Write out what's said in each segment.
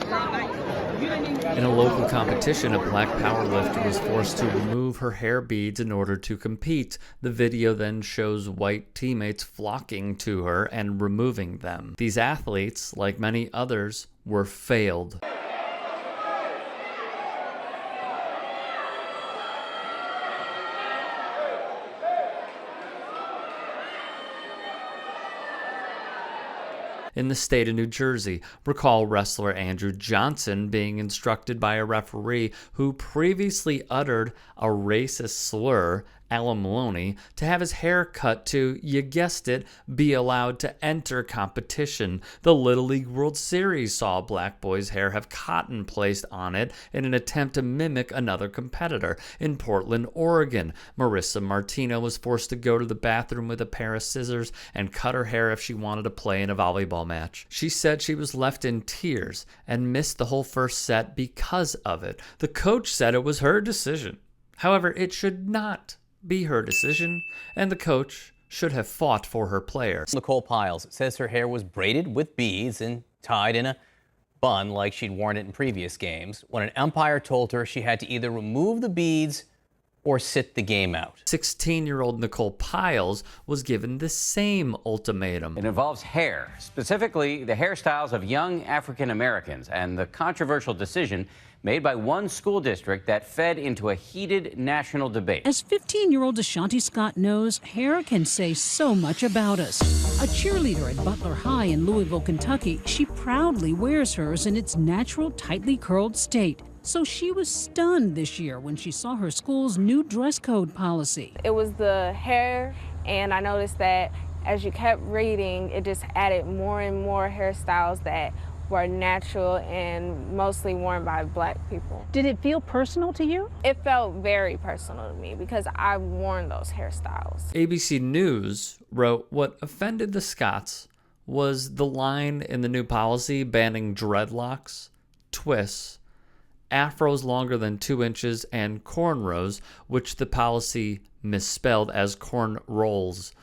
In a local competition, a black powerlifter was forced to remove her hair beads in order to compete. The video then shows white teammates flocking to her and removing them. These athletes, like many others, were failed. In the state of New Jersey, recall wrestler Andrew Johnson being instructed by a referee who previously uttered a racist slur, alimony, to have his hair cut to, you guessed it, be allowed to enter competition. The Little League World Series saw a black boy's hair have cotton placed on it in an attempt to mimic another competitor. In Portland, Oregon, Marissa Martino was forced to go to the bathroom with a pair of scissors and cut her hair if she wanted to play in a volleyball match. She said she was left in tears and missed the whole first set because of it. The coach said it was her decision. However, it should not be her decision, and the coach should have fought for her player. Nicole Piles says her hair was braided with beads and tied in a bun like she'd worn it in previous games when an umpire told her she had to either remove the beads or sit the game out. 16-year-old Nicole Piles was given the same ultimatum. It involves hair, specifically the hairstyles of young African Americans, and the controversial decision made by one school district that fed into a heated national debate. As 15-year-old Ashanti Scott knows, hair can say so much about us. A cheerleader at Butler High in Louisville, Kentucky, she proudly wears hers in its natural, tightly curled state. So she was stunned this year when she saw her school's new dress code policy. It was the hair, and I noticed that as you kept reading, it just added more and more hairstyles that were natural and mostly worn by black people. Did it feel personal to you? It felt very personal to me because I've worn those hairstyles. ABC News wrote what offended the Scotts was the line in the new policy banning dreadlocks, twists, afros longer than 2 inches, and cornrows, which the policy misspelled as corn rolls.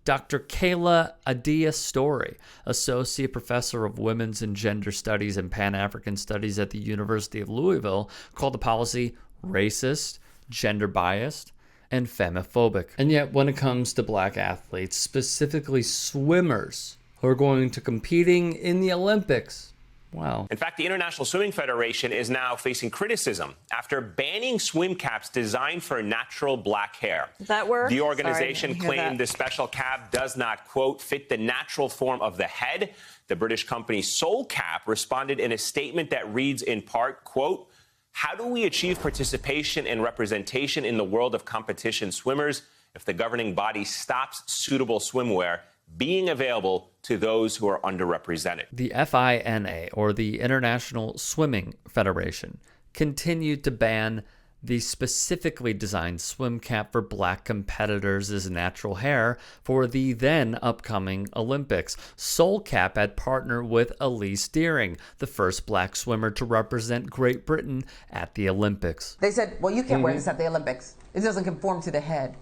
Dr. Kayla Adia-Story, Associate Professor of Women's and Gender Studies and Pan-African Studies at the University of Louisville, called the policy racist, gender-biased, and femophobic. And yet, when it comes to black athletes, specifically swimmers who are going to competing in the Olympics, wow. In fact, the International Swimming Federation is now facing criticism after banning swim caps designed for natural black hair. Does that work? The organization claimed the special cap does not, quote, fit the natural form of the head. The British company Soul Cap responded in a statement that reads in part, quote, how do we achieve participation and representation in the world of competition swimmers if the governing body stops suitable swimwear being available to those who are underrepresented? The FINA, or the International Swimming Federation, continued to ban the specifically designed swim cap for black competitors as natural hair for the then upcoming Olympics. Soul Cap had partnered with Elise Deering, the first black swimmer to represent Great Britain at the Olympics. They said, well, you can't wear this at the Olympics. It doesn't conform to the head.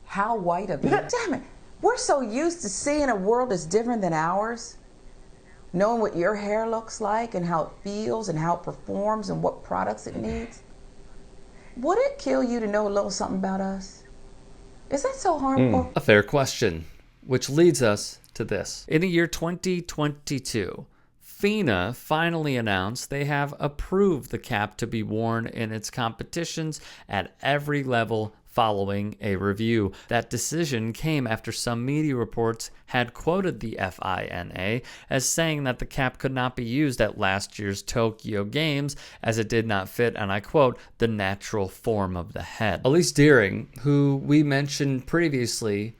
How white of you. Damn it. We're so used to seeing a world that's different than ours, knowing what your hair looks like and how it feels and how it performs and what products it needs. Would it kill you to know a little something about us? Is that so harmful? A fair question, which leads us to this. In the year 2022, Fina finally announced they have approved the cap to be worn in its competitions at every level following a review. That decision came after some media reports had quoted the FINA as saying that the cap could not be used at last year's Tokyo Games as it did not fit, and I quote, the natural form of the head. Elise Deering, who we mentioned previously,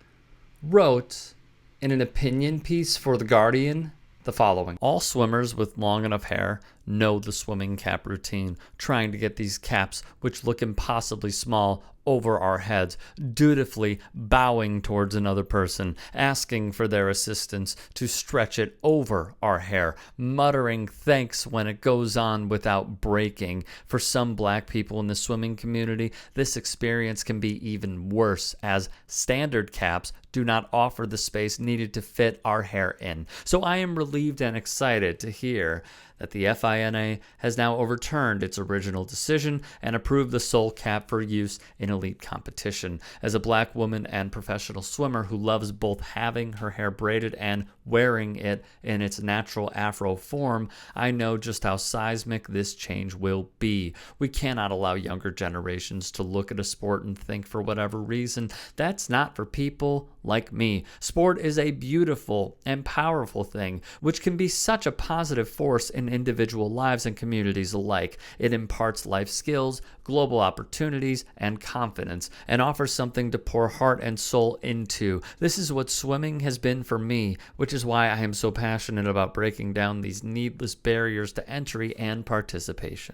wrote in an opinion piece for The Guardian the following. All swimmers with long enough hair know the swimming cap routine, trying to get these caps, which look impossibly small, over our heads, dutifully bowing towards another person, asking for their assistance to stretch it over our hair, muttering thanks when it goes on without breaking. For some black people in the swimming community, this experience can be even worse, as standard caps do not offer the space needed to fit our hair in. So I am relieved and excited to hear that the FINA has now overturned its original decision and approved the sole cap for use in elite competition. As a black woman and professional swimmer who loves both having her hair braided and wearing it in its natural afro form, I know just how seismic this change will be. We cannot allow younger generations to look at a sport and think for whatever reason, that's not for people like me. Sport is a beautiful and powerful thing, which can be such a positive force in individual lives and communities alike. It imparts life skills, global opportunities, and confidence, and offers something to pour heart and soul into. This is what swimming has been for me, which is why I am so passionate about breaking down these needless barriers to entry and participation.